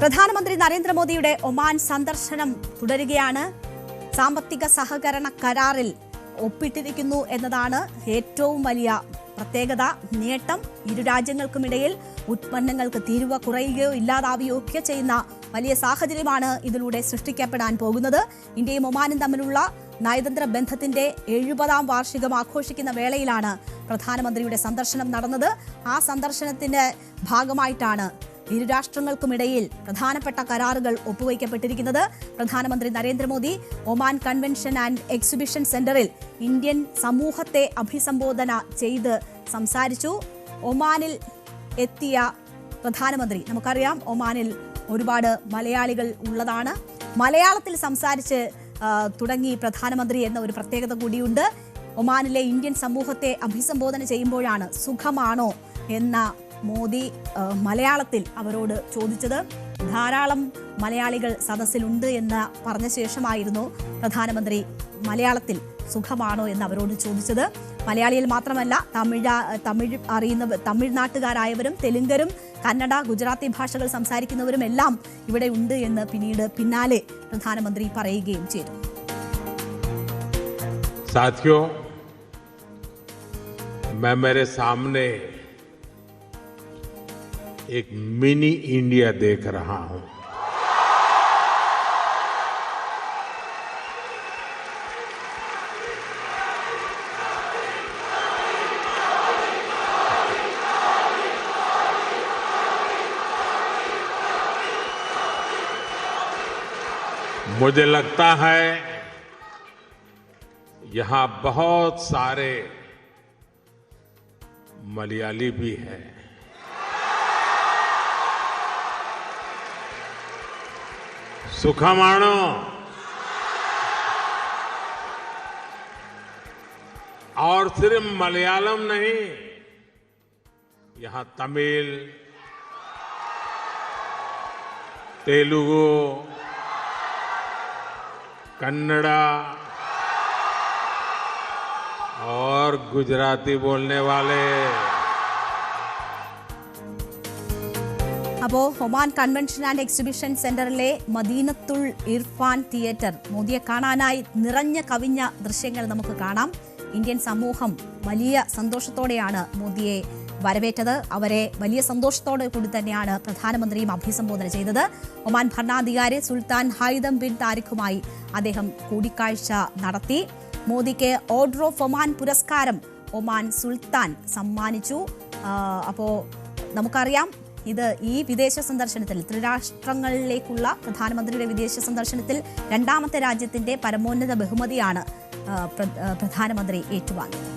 പ്രധാനമന്ത്രി നരേന്ദ്രമോദിയുടെ ഒമാൻ സന്ദർശനം തുടരുകയാണ്. സാമ്പത്തിക സഹകരണ കരാറിൽ ഒപ്പിട്ടിരിക്കുന്നു എന്നതാണ് ഏറ്റവും വലിയ പ്രത്യേകത, നേട്ടം. ഇരു രാജ്യങ്ങൾക്കുമിടയിൽ ഉത്പന്നങ്ങൾക്ക് തീരുവ കുറയുകയോ ഇല്ലാതാവുകയോ ഒക്കെ ചെയ്യുന്ന വലിയ സാഹചര്യമാണ് ഇതിലൂടെ സൃഷ്ടിക്കപ്പെടാൻ പോകുന്നത്. ഇന്ത്യയും ഒമാനും തമ്മിലുള്ള നയതന്ത്ര ബന്ധത്തിന്റെ 70-ാം വാർഷികം ആഘോഷിക്കുന്ന വേളയിലാണ് പ്രധാനമന്ത്രിയുടെ സന്ദർശനം നടന്നത്. ആ സന്ദർശനത്തിന്റെ ഭാഗമായിട്ടാണ് ഇരു രാഷ്ട്രങ്ങൾക്കുമിടയിൽ പ്രധാനപ്പെട്ട കരാറുകൾ ഒപ്പുവയ്ക്കപ്പെട്ടിരിക്കുന്നത്. പ്രധാനമന്ത്രി Narendra Modi Oman convention and exhibition സെന്ററിൽ ഇന്ത്യൻ സമൂഹത്തെ അഭിസംബോധന ചെയ്ത് സംസാരിച്ചു. ഒമാനിൽ എത്തിയ പ്രധാനമന്ത്രി, നമുക്കറിയാം ഒമാനിൽ ഒരുപാട് മലയാളികൾ ഉള്ളതാണ്. മലയാളത്തിൽ സംസാരിച്ച് തുടങ്ങി പ്രധാനമന്ത്രി എന്ന ഒരു പ്രത്യേകത കൂടിയുണ്ട്. ഒമാനിലെ ഇന്ത്യൻ സമൂഹത്തെ അഭിസംബോധന ചെയ്യുമ്പോഴാണ് സുഖമാണോ എന്ന മോദി മലയാളത്തിൽ അവരോട് ചോദിച്ചത്. ധാരാളം മലയാളികൾ സദസ്സിലുണ്ട് എന്ന് പറഞ്ഞ ശേഷമായിരുന്നു പ്രധാനമന്ത്രി മലയാളത്തിൽ സുഖമാണോ എന്ന് അവരോട് ചോദിച്ചത്. മലയാളിയിൽ മാത്രമല്ല, തമിഴ് അറിയുന്ന തമിഴ്നാട്ടുകാരായവരും തെലുങ്കരും കന്നഡ, ഗുജറാത്തി ഭാഷകൾ സംസാരിക്കുന്നവരും എല്ലാം ഇവിടെ ഉണ്ട് എന്ന് പിന്നാലെ പ്രധാനമന്ത്രി പറയുകയും ചെയ്തു. साथियों, मैं मेरे सामने एक मिनी इंडिया देख रहा हूं. मुझे लगता है यहां बहुत सारे मलयाली भी हैं. सुखमाणो और सिर्फ मलयालम नहीं, यहां तमिल, तेलुगु, कन्नड़ा और गुजराती बोलने वाले. അപ്പോൾ ഒമാൻ കൺവെൻഷൻ ആൻഡ് എക്സിബിഷൻ സെന്ററിലെ മദീനത്തുൽ ഇർഫാൻ തിയേറ്റർ മോദിയെ കാണാനായി നിറഞ്ഞ കവിഞ്ഞ ദൃശ്യങ്ങൾ നമുക്ക് കാണാം. ഇന്ത്യൻ സമൂഹം വലിയ സന്തോഷത്തോടെയാണ് മോദിയെ വരവേറ്റത്. അവരെ വലിയ സന്തോഷത്തോടെ കൂടി തന്നെയാണ് പ്രധാനമന്ത്രിയും അഭിസംബോധന ചെയ്തത്. ഒമാൻ ഭരണാധികാരി സുൽത്താൻ ഹൈതം ബിൻ താരിഖുമായി അദ്ദേഹം കൂടിക്കാഴ്ച നടത്തി. മോദിക്ക് ഓർഡർ ഓഫ് ഒമാൻ പുരസ്കാരം ഒമാൻ സുൽത്താൻ സമ്മാനിച്ചു. അപ്പോൾ നമുക്കറിയാം, ഇത് ഈ വിദേശ സന്ദർശനത്തിൽ, ത്രിരാഷ്ട്രങ്ങളിലേക്കുള്ള പ്രധാനമന്ത്രിയുടെ വിദേശ സന്ദർശനത്തിൽ രണ്ടാമത്തെ രാജ്യത്തിന്റെ പരമോന്നത ബഹുമതിയാണ് പ്രധാനമന്ത്രി ഏറ്റുവാങ്ങിയത്.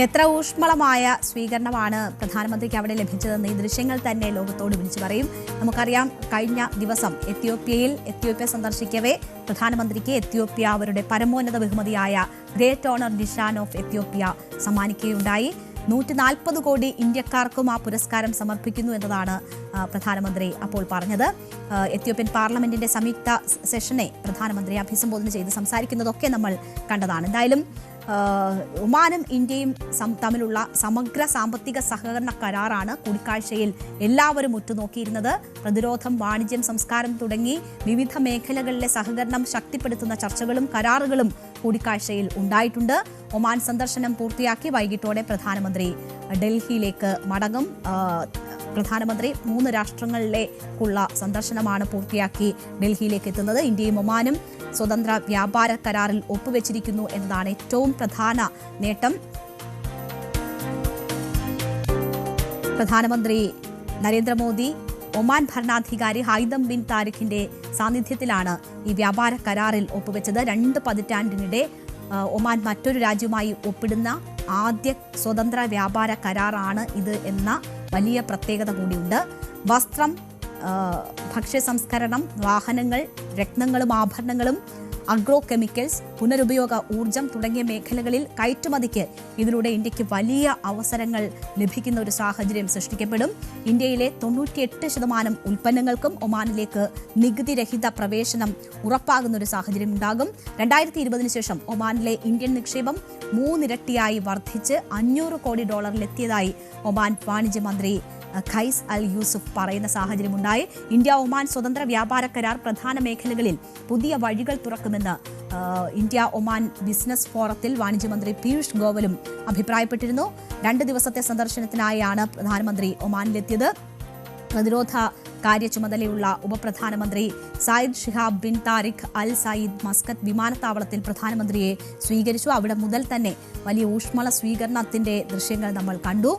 എത്ര ഊഷ്മളമായ സ്വീകരണമാണ് പ്രധാനമന്ത്രിക്ക് അവിടെ ലഭിച്ചതെന്ന് ഈ ദൃശ്യങ്ങൾ തന്നെ ലോകത്തോട് വിളിച്ചു പറയും. നമുക്കറിയാം, കഴിഞ്ഞ ദിവസം എത്യോപ്യ സന്ദർശിക്കവേ പ്രധാനമന്ത്രിക്ക് എത്യോപ്യ അവരുടെ പരമോന്നത ബഹുമതിയായ Great Honour Nishan of Ethiopia സമ്മാനിക്കുകയുണ്ടായി. 140 കോടി ഇന്ത്യക്കാർക്കും ആ പുരസ്കാരം സമർപ്പിക്കുന്നു എന്നതാണ് പ്രധാനമന്ത്രി അപ്പോൾ പറഞ്ഞത്. എത്യോപ്യൻ പാർലമെന്റിന്റെ സംയുക്ത സെഷനെ പ്രധാനമന്ത്രി അഭിസംബോധന ചെയ്ത് സംസാരിക്കുന്നതൊക്കെ നമ്മൾ കണ്ടതാണ്. എന്തായാലും ഒമാനും ഇന്ത്യയും തമ്മിലുള്ള സമഗ്ര സാമ്പത്തിക സഹകരണ കരാറാണ് കൂടിക്കാഴ്ചയിൽ എല്ലാവരും ഉറ്റുനോക്കിയിരുന്നത്. പ്രതിരോധം, വാണിജ്യം, സംസ്കാരം തുടങ്ങി വിവിധ മേഖലകളിലെ സഹകരണം ശക്തിപ്പെടുത്തുന്ന ചർച്ചകളും കരാറുകളും കൂടിക്കാഴ്ചയിൽ ഉണ്ടായിട്ടുണ്ട്. ഒമാൻ സന്ദർശനം പൂർത്തിയാക്കി വൈകിട്ടോടെ പ്രധാനമന്ത്രി ഡൽഹിയിലേക്ക് മടങ്ങും. പ്രധാനമന്ത്രി 3 രാഷ്ട്രങ്ങളിലേക്കുള്ള സന്ദർശനമാണ് പൂർത്തിയാക്കി ഡൽഹിയിലേക്ക് എത്തുന്നത്. ഇന്ത്യയും ഒമാനും സ്വതന്ത്ര വ്യാപാര കരാറിൽ ഒപ്പുവെച്ചിരിക്കുന്നു എന്നതാണ് ഏറ്റവും പ്രധാന നേട്ടം. പ്രധാനമന്ത്രി നരേന്ദ്രമോദി ഒമാൻ ഭരണാധികാരി ഹൈതം ബിൻ താരിഖിന്റെ സാന്നിധ്യത്തിലാണ് ഈ വ്യാപാര കരാറിൽ ഒപ്പുവെച്ചത്. 2 പതിറ്റാണ്ടിനിടെ ഒമാൻ മറ്റൊരു രാജ്യവുമായി ഒപ്പിടുന്ന ആദ്യ സ്വതന്ത്ര വ്യാപാര കരാറാണ് ഇത് എന്ന വലിയ പ്രത്യേകത കൂടിയുണ്ട്. വസ്ത്രം, ഭക്ഷ്യ സംസ്കരണം, വാഹനങ്ങൾ, രത്നങ്ങളും ആഭരണങ്ങളും, അഗ്രോ കെമിക്കൽസ്, പുനരുപയോഗ ഊർജം തുടങ്ങിയ മേഖലകളിൽ കയറ്റുമതിക്ക് ഇതിലൂടെ ഇന്ത്യക്ക് വലിയ അവസരങ്ങൾ ലഭിക്കുന്ന ഒരു സാഹചര്യം സൃഷ്ടിക്കപ്പെടും. ഇന്ത്യയിലെ 98% ഉൽപ്പന്നങ്ങൾക്കും ഒമാനിലേക്ക് നികുതിരഹിത പ്രവേശനം ഉറപ്പാകുന്ന ഒരു സാഹചര്യം ഉണ്ടാകും. 2020 ശേഷം ഒമാനിലെ ഇന്ത്യൻ നിക്ഷേപം 3 ഇരട്ടിയായി വർദ്ധിച്ച് $500 കോടി എത്തിയതായി ഒമാൻ വാണിജ്യ മന്ത്രി ഖൈസ് അൽ യൂസുഫ് പറയുന്ന സാഹചര്യമുണ്ടായി. ഇന്ത്യ ഒമാൻ സ്വതന്ത്ര വ്യാപാര കരാർ പ്രധാന മേഖലകളിൽ പുതിയ വഴികൾ തുറക്കുമെന്ന് ഇന്ത്യ ഒമാൻ ബിസിനസ് ഫോറത്തിൽ വാണിജ്യമന്ത്രി പീയൂഷ് ഗോവലും അഭിപ്രായപ്പെട്ടിരുന്നു. 2 ദിവസത്തെ സന്ദർശനത്തിനായാണ് പ്രധാനമന്ത്രി ഒമാനിലെത്തിയത്. പ്രതിരോധ കാര്യ ചുമതലയുള്ള ഉപപ്രധാനമന്ത്രി സയ്യിദ് ഷിഹാബ് ബിൻ താരിഖ് അൽ സയ്യിദ് മസ്കത്ത് വിമാനത്താവളത്തിൽ പ്രധാനമന്ത്രിയെ സ്വീകരിച്ചു. അവിടെ മുതൽ തന്നെ വലിയ ഊഷ്മള സ്വീകരണത്തിന്റെ ദൃശ്യങ്ങൾ നമ്മൾ കണ്ടു.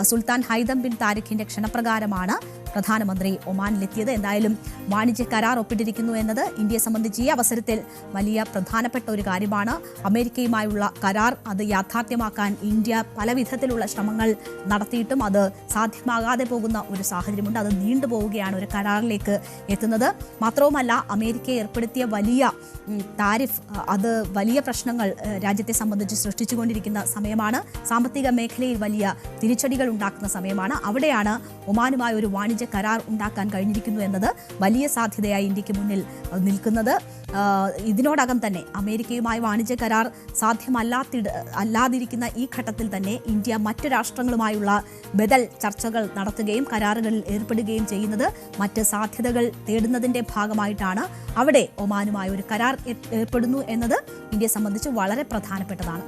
സുൽത്താൻ ഹൈതം ബിൻ താരിഖിന്റെ ക്ഷണപ്രകാരമാണ് പ്രധാനമന്ത്രി ഒമാനിലെത്തിയത്. എന്തായാലും വാണിജ്യ കരാർ ഒപ്പിട്ടിരിക്കുന്നു എന്നത് ഇന്ത്യയെ സംബന്ധിച്ച് ഈ അവസരത്തിൽ വലിയ പ്രധാനപ്പെട്ട ഒരു കാര്യമാണ്. അമേരിക്കയുമായുള്ള കരാർ അത് യാഥാർത്ഥ്യമാക്കാൻ ഇന്ത്യ പല വിധത്തിലുള്ള ശ്രമങ്ങൾ നടത്തിയിട്ടും അത് സാധ്യമാകാതെ പോകുന്ന ഒരു സാഹചര്യമുണ്ട്. അത് നീണ്ടുപോവുകയാണ് ഒരു കരാറിലേക്ക് എത്തുന്നത്. മാത്രവുമല്ല, അമേരിക്ക ഏർപ്പെടുത്തിയ വലിയ താരിഫ് അത് വലിയ പ്രശ്നങ്ങൾ രാജ്യത്തെ സംബന്ധിച്ച് സൃഷ്ടിച്ചുകൊണ്ടിരിക്കുന്ന സമയമാണ്. സാമ്പത്തിക മേഖലയിൽ വലിയ തിരിച്ചടികൾ ഉണ്ടാക്കുന്ന സമയമാണ്. അവിടെയാണ് ഒമാനുമായി ഒരു വാണിജ്യ കരാർ ഉണ്ടാക്കാൻ കഴിഞ്ഞിരിക്കുന്നു എന്നത് വലിയ സാധ്യതയായി ഇന്ത്യക്ക് മുന്നിൽ നിൽക്കുന്നത്. ഇതിനോടകം തന്നെ അമേരിക്കയുമായി വാണിജ്യ കരാർ സാധ്യമല്ലാതിരിക്കുന്ന ഈ ഘട്ടത്തിൽ തന്നെ ഇന്ത്യ മറ്റ് രാഷ്ട്രങ്ങളുമായുള്ള ബദൽ ചർച്ചകൾ നടത്തുകയും കരാറുകളിൽ ഏർപ്പെടുകയും ചെയ്യുന്നത് മറ്റ് സാധ്യതകൾ തേടുന്നതിന്റെ ഭാഗമായിട്ടാണ്. അവിടെ ഒമാനുമായി ഒരു കരാർ ഏർപ്പെടുന്നു എന്നത് ഇന്ത്യയെ സംബന്ധിച്ച് വളരെ പ്രധാനപ്പെട്ടതാണ്.